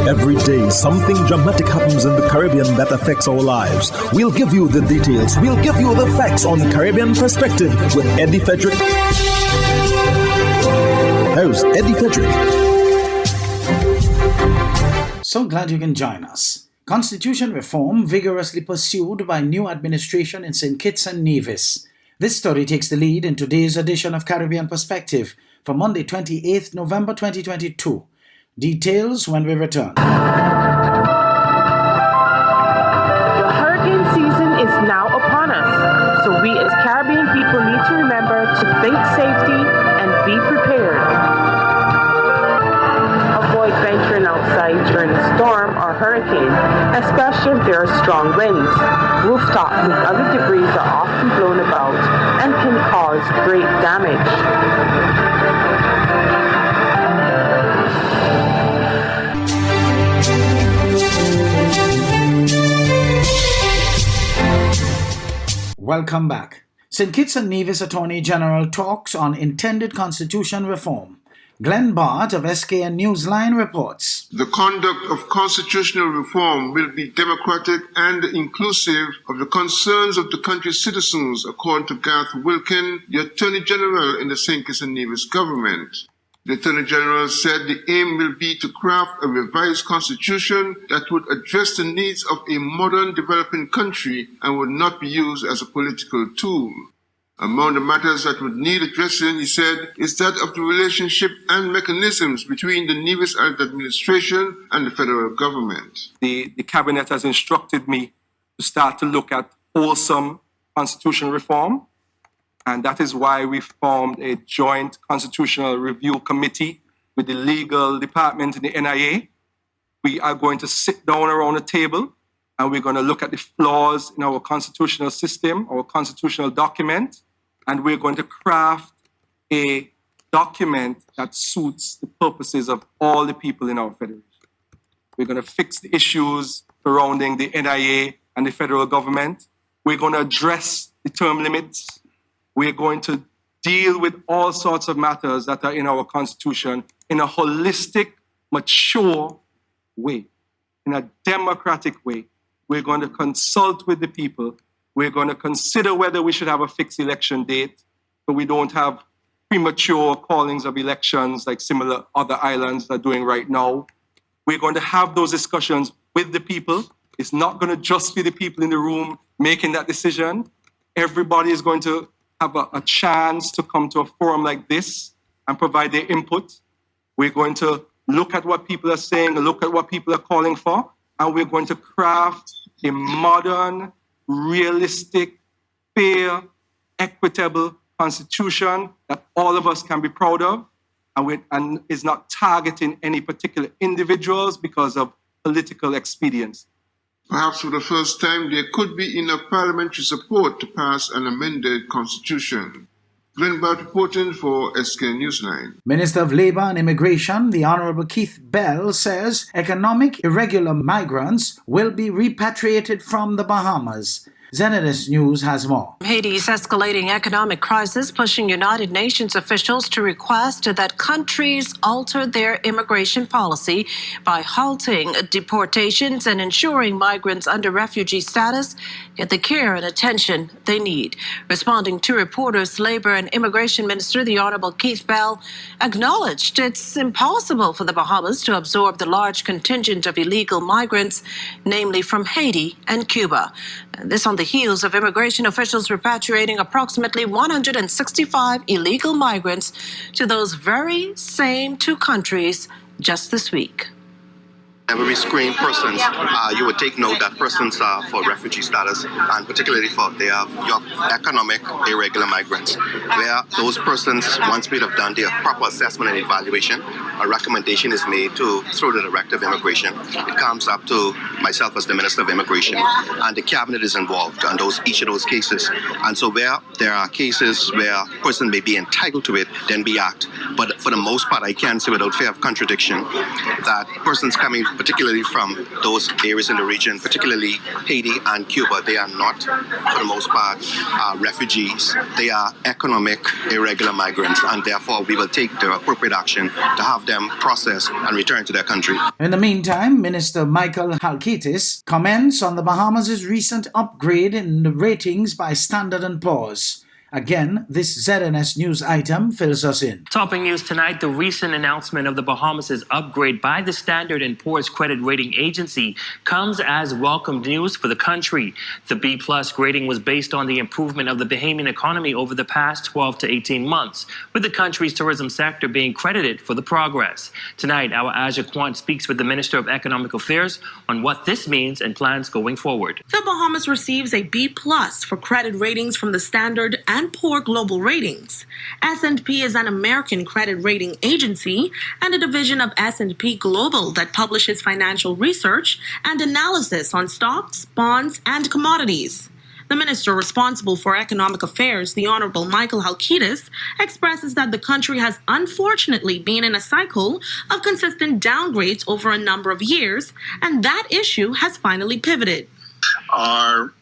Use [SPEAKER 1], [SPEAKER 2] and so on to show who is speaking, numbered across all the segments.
[SPEAKER 1] Every day, something dramatic happens in the Caribbean that affects our lives. We'll give you the details. We'll give you the facts on Caribbean Perspective with Eddie Frederick. Here's Eddie Frederick.
[SPEAKER 2] So glad you can join us. Constitution reform vigorously pursued by new administration in St. Kitts and Nevis. This story takes the lead in today's edition of Caribbean Perspective for Monday, 28th November 2022. Details when we return.
[SPEAKER 3] The hurricane season is now upon us, so we as Caribbean people need to remember to think safety and be prepared. Avoid venturing outside during a storm or hurricane, especially if there are strong winds. Rooftops and other debris are often blown about and can cause great damage.
[SPEAKER 2] Welcome back. St. Kitts and Nevis Attorney General talks on intended constitution reform. Glenn Bart of SKN Newsline reports.
[SPEAKER 4] The conduct of constitutional reform will be democratic and inclusive of the concerns of the country's citizens, according to Garth Wilkin, the Attorney General in the St. Kitts and Nevis government. The Attorney General said the aim will be to craft a revised constitution that would address the needs of a modern developing country and would not be used as a political tool. Among the matters that would need addressing, he said, is that of the relationship and mechanisms between the Nevis Island administration and the federal government.
[SPEAKER 5] The cabinet has instructed me to start to look at wholesome constitutional reform. And that is why we formed a joint constitutional review committee with the legal department and the NIA. We are going to sit down around a table and we're going to look at the flaws in our constitutional system, our constitutional document, and we're going to craft a document that suits the purposes of all the people in our federation. We're going to fix the issues surrounding the NIA and the federal government. We're going to address the term limits. We're going to deal with all sorts of matters that are in our Constitution in a holistic, mature way, in a democratic way. We're going to consult with the people. We're going to consider whether we should have a fixed election date, but we don't have premature callings of elections like similar other islands are doing right now. We're going to have those discussions with the people. It's not going to just be the people in the room making that decision. Everybody is going to have a chance to come to a forum like this and provide their input. We're going to look at what people are saying, look at what people are calling for, and we're going to craft a modern, realistic, fair, equitable constitution that all of us can be proud of and is not targeting any particular individuals because of political expedience.
[SPEAKER 4] Perhaps for the first time, there could be enough parliamentary support to pass an amended constitution. Glenn Bart reporting for SKN Newsline.
[SPEAKER 2] Minister of Labour and Immigration, the Honourable Keith Bell, says economic irregular migrants will be repatriated from the Bahamas. Zenadis News has more.
[SPEAKER 6] Haiti's escalating economic crisis pushing United Nations officials to request that countries alter their immigration policy by halting deportations and ensuring migrants under refugee status get the care and attention they need. Responding to reporters, Labour and Immigration Minister, the Honourable Keith Bell, acknowledged it's impossible for the Bahamas to absorb the large contingent of illegal migrants, namely from Haiti and Cuba. This on the heels of immigration officials repatriating approximately 165 illegal migrants to those very same two countries just this week.
[SPEAKER 7] Whenever we screen persons, you would take note that persons are for refugee status, and particularly for you have economic irregular migrants, where those persons, once we have done their proper assessment and evaluation, a recommendation is made through the Director of Immigration. It comes up to myself as the Minister of Immigration, and the Cabinet is involved on each of those cases. And so where there are cases where a person may be entitled to it, then we act. But for the most part, I can say without fear of contradiction that persons coming particularly from those areas in the region, particularly Haiti and Cuba. They are not, for the most part, refugees. They are economic irregular migrants, and therefore we will take the appropriate action to have them processed and returned to their country.
[SPEAKER 2] In the meantime, Minister Michael Halkitis comments on the Bahamas' recent upgrade in the ratings by Standard & Poor's. Again, this ZNS News item fills us in.
[SPEAKER 8] Topping news tonight, the recent announcement of the Bahamas' upgrade by the Standard & Poor's credit rating agency comes as welcome news for the country. The B+ rating was based on the improvement of the Bahamian economy over the past 12 to 18 months, with the country's tourism sector being credited for the progress. Tonight, our Aja Quant speaks with the Minister of Economic Affairs on what this means and plans going forward.
[SPEAKER 9] The Bahamas receives a B+ for credit ratings from the Standard & Poor Global Ratings. S&P is an American credit rating agency and a division of S&P Global that publishes financial research and analysis on stocks, bonds, and commodities. The minister responsible for economic affairs, the Honorable Michael Halkitis, expresses that the country has unfortunately been in a cycle of consistent downgrades over a number of years, and that issue has finally pivoted.
[SPEAKER 10] Our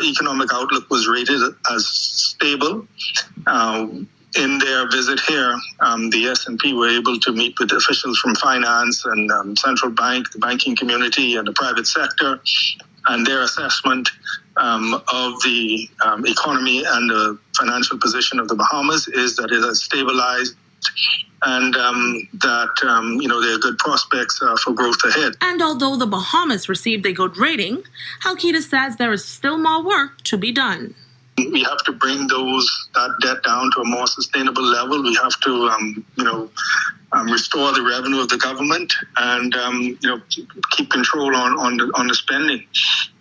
[SPEAKER 10] economic outlook was rated as stable. In their visit here, the S&P were able to meet with officials from finance and central bank, the banking community, and the private sector, and their assessment of the economy and the financial position of the Bahamas is that it has stabilized, and that there are good prospects for growth ahead.
[SPEAKER 9] And although the Bahamas received a good rating, Halkitis says there is still more work to be done.
[SPEAKER 10] We have to bring that debt down to a more sustainable level. We have to, restore the revenue of the government and, keep control on the spending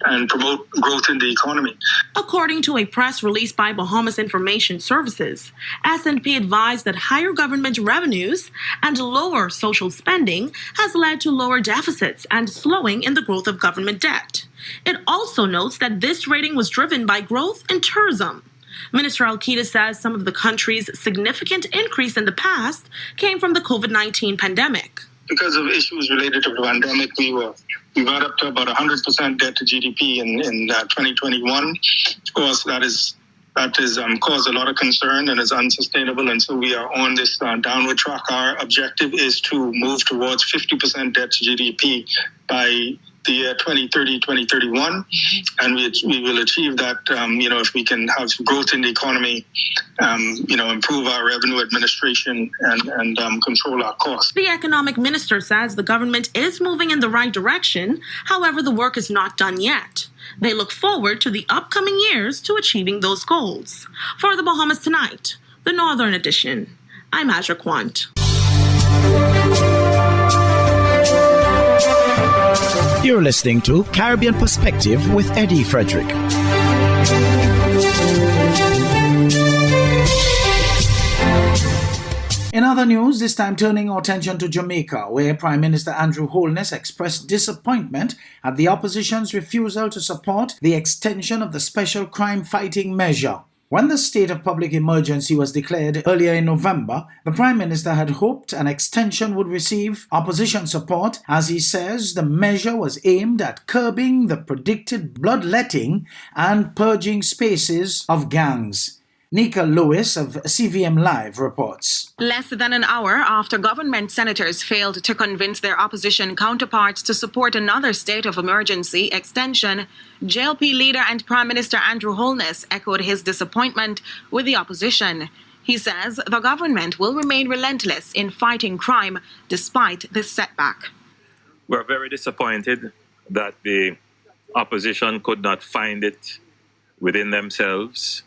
[SPEAKER 10] and promote growth in the economy.
[SPEAKER 9] According to a press release by Bahamas Information Services, S&P advised that higher government revenues and lower social spending has led to lower deficits and slowing in the growth of government debt. It also notes that this rating was driven by growth in tourism. Minister Halkitis says some of the country's significant increase in the past came from the COVID-19 pandemic.
[SPEAKER 10] Because of issues related to the pandemic, we got up to about 100% debt to GDP in 2021. Of course, that is caused a lot of concern and is unsustainable, and so we are on this downward track. Our objective is to move towards 50% debt to GDP by the year 2030, 2031, and we will achieve that, if we can have growth in the economy, improve our revenue administration and control our costs.
[SPEAKER 9] The economic minister says the government is moving in the right direction. However, the work is not done yet. They look forward to the upcoming years to achieving those goals. For the Bahamas Tonight, the Northern Edition, I'm Aja Quant.
[SPEAKER 1] You're listening to Caribbean Perspective with Eddie Frederick.
[SPEAKER 2] In other news, this time turning our attention to Jamaica, where Prime Minister Andrew Holness expressed disappointment at the opposition's refusal to support the extension of the special crime-fighting measure. When the state of public emergency was declared earlier in November, the Prime Minister had hoped an extension would receive opposition support, as he says the measure was aimed at curbing the predicted bloodletting and purging spaces of gangs. Nika Lewis of CVM Live reports.
[SPEAKER 11] Less than an hour after government senators failed to convince their opposition counterparts to support another state of emergency extension, JLP leader and Prime Minister Andrew Holness echoed his disappointment with the opposition. He says the government will remain relentless in fighting crime despite this setback.
[SPEAKER 12] We're very disappointed that the opposition could not find it within themselves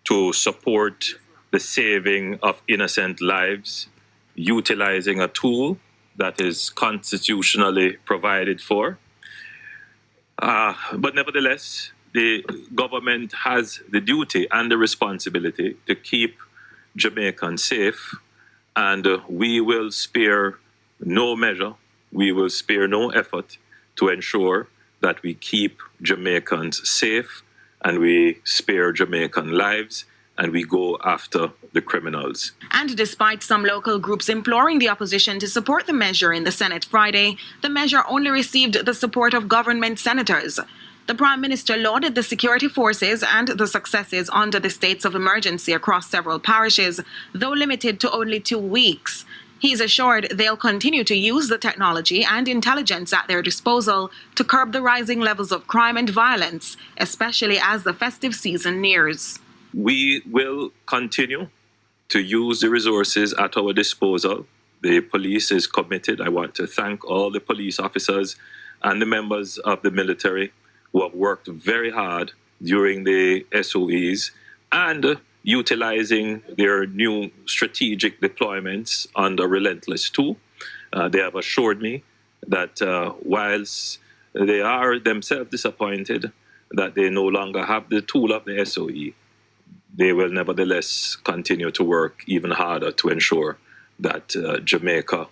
[SPEAKER 12] to support the saving of innocent lives, utilizing a tool that is constitutionally provided for. But nevertheless, the government has the duty and the responsibility to keep Jamaicans safe, and we will spare no measure, we will spare no effort to ensure that we keep Jamaicans safe and we spare Jamaican lives and we go after the criminals.
[SPEAKER 11] And despite some local groups imploring the opposition to support the measure in the Senate Friday, the measure only received the support of government senators. The Prime Minister lauded the security forces and the successes under the states of emergency across several parishes, though limited to only 2 weeks. He's assured they'll continue to use the technology and intelligence at their disposal to curb the rising levels of crime and violence, especially as the festive season nears.
[SPEAKER 12] We will continue to use the resources at our disposal. The police is committed. I want to thank all the police officers and the members of the military who have worked very hard during the SOEs and utilizing their new strategic deployments under Relentless 2. They have assured me that whilst they are themselves disappointed that they no longer have the tool of the SOE, they will nevertheless continue to work even harder to ensure that Jamaica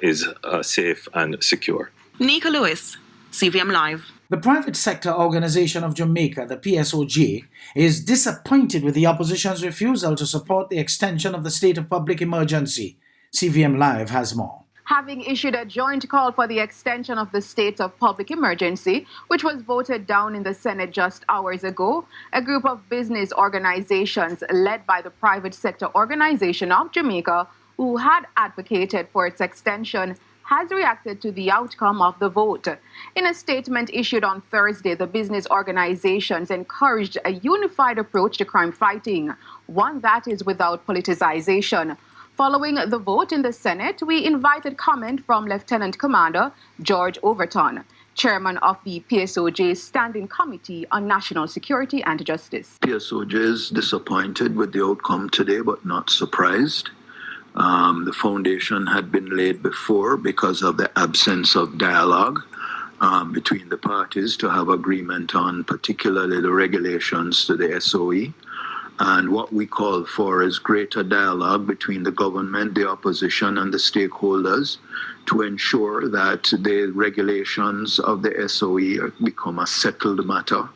[SPEAKER 12] is safe and secure.
[SPEAKER 11] Nika Lewis, CVM Live.
[SPEAKER 2] The Private Sector Organization of Jamaica, the PSOJ, is disappointed with the opposition's refusal to support the extension of the state of public emergency. CVM Live has more.
[SPEAKER 13] Having issued a joint call for the extension of the state of public emergency, which was voted down in the Senate just hours ago, a group of business organizations led by the Private Sector Organization of Jamaica, who had advocated for its extension, has reacted to the outcome of the vote. In a statement issued on Thursday, the business organizations encouraged a unified approach to crime fighting, one that is without politicization. Following the vote in the Senate, we invited comment from Lieutenant Commander George Overton, chairman of the PSOJ's Standing Committee on National Security and Justice.
[SPEAKER 14] PSOJ is disappointed with the outcome today, but not surprised. The foundation had been laid before because of the absence of dialogue between the parties to have agreement on particularly the regulations to the SOE. And what we call for is greater dialogue between the government, the opposition, and the stakeholders to ensure that the regulations of the SOE become a settled matter.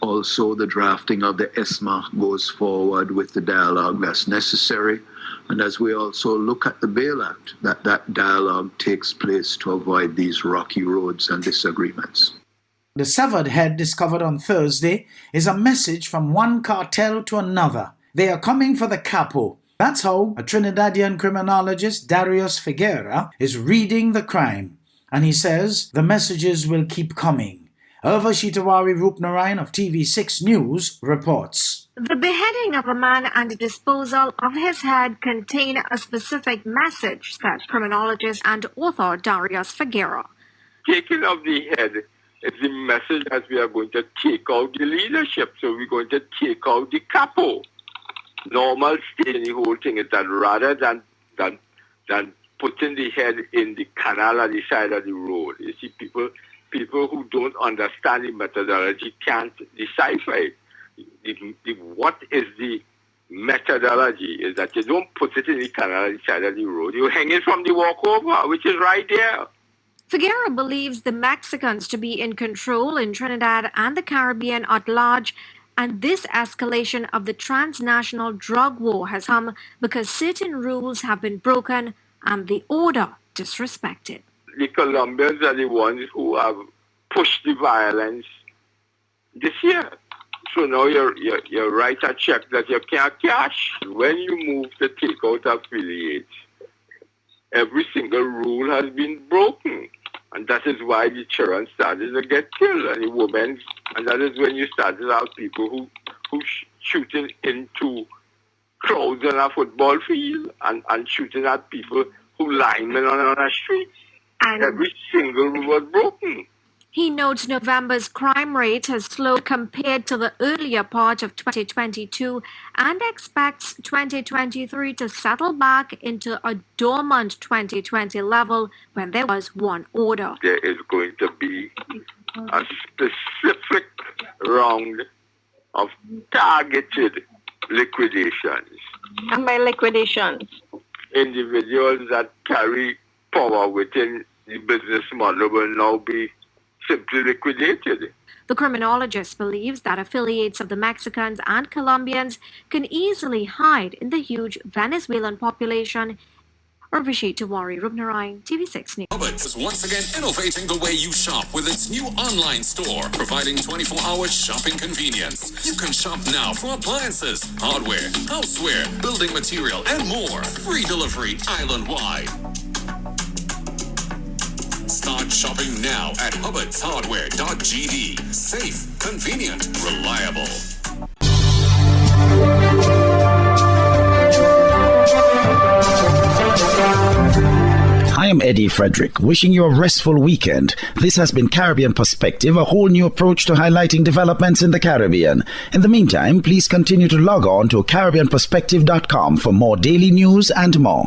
[SPEAKER 14] Also, the drafting of the ESMA goes forward with the dialogue that's necessary. And as we also look at the Bail Act, that dialogue takes place to avoid these rocky roads and disagreements.
[SPEAKER 2] The severed head discovered on Thursday is a message from one cartel to another. They are coming for the capo. That's how a Trinidadian criminologist, Darius Figuera, is reading the crime. And he says the messages will keep coming. Irva Shitawari Rupnarayan of TV6 News reports.
[SPEAKER 15] The beheading of a man and the disposal of his head contain a specific message, said criminologist and author Darius Figuera.
[SPEAKER 16] Taking of the head is the message that we are going to take out the leadership. So we're going to take out the capo. Normal state in the whole thing is that rather than putting the head in the canal at the side of the road, you see people who don't understand the methodology can't decipher it. What is the methodology is that you don't put it in the canal at the side of the road. You hang it from the walkover, which is right there.
[SPEAKER 15] Figuera believes the Mexicans to be in control in Trinidad and the Caribbean at large, and this escalation of the transnational drug war has come because certain rules have been broken and the order disrespected.
[SPEAKER 16] The Colombians are the ones who have pushed the violence this year. So now you write a check that you can't cash. When you move to take out affiliates, every single rule has been broken. And that is why the children started to get killed, and the women, and that is when you started to have people who shooting into crowds on a football field and shooting at people who linemen on a street. And every single rule was broken.
[SPEAKER 15] He notes November's crime rate has slowed compared to the earlier part of 2022 and expects 2023 to settle back into a dormant 2020 level when there was one order.
[SPEAKER 16] There is going to be a specific round of targeted liquidations.
[SPEAKER 17] And by liquidations?
[SPEAKER 16] Individuals that carry power within the business model will now be simply liquidated.
[SPEAKER 15] The criminologist believes that affiliates of the Mexicans and Colombians can easily hide in the huge Venezuelan population. Urvashi Tiwari, Rupnarayan, TV6 News.
[SPEAKER 18] Hubbard's is once again innovating the way you shop with its new online store, providing 24-hour shopping convenience. You can shop now for appliances, hardware, houseware, building material, and more. Free delivery island-wide. Start shopping now at hubbardshardware.gd. Safe, convenient, reliable.
[SPEAKER 2] I am Eddie Frederick, wishing you a restful weekend. This has been Caribbean Perspective, a whole new approach to highlighting developments in the Caribbean. In the meantime, please continue to log on to CaribbeanPerspective.com for more daily news and more.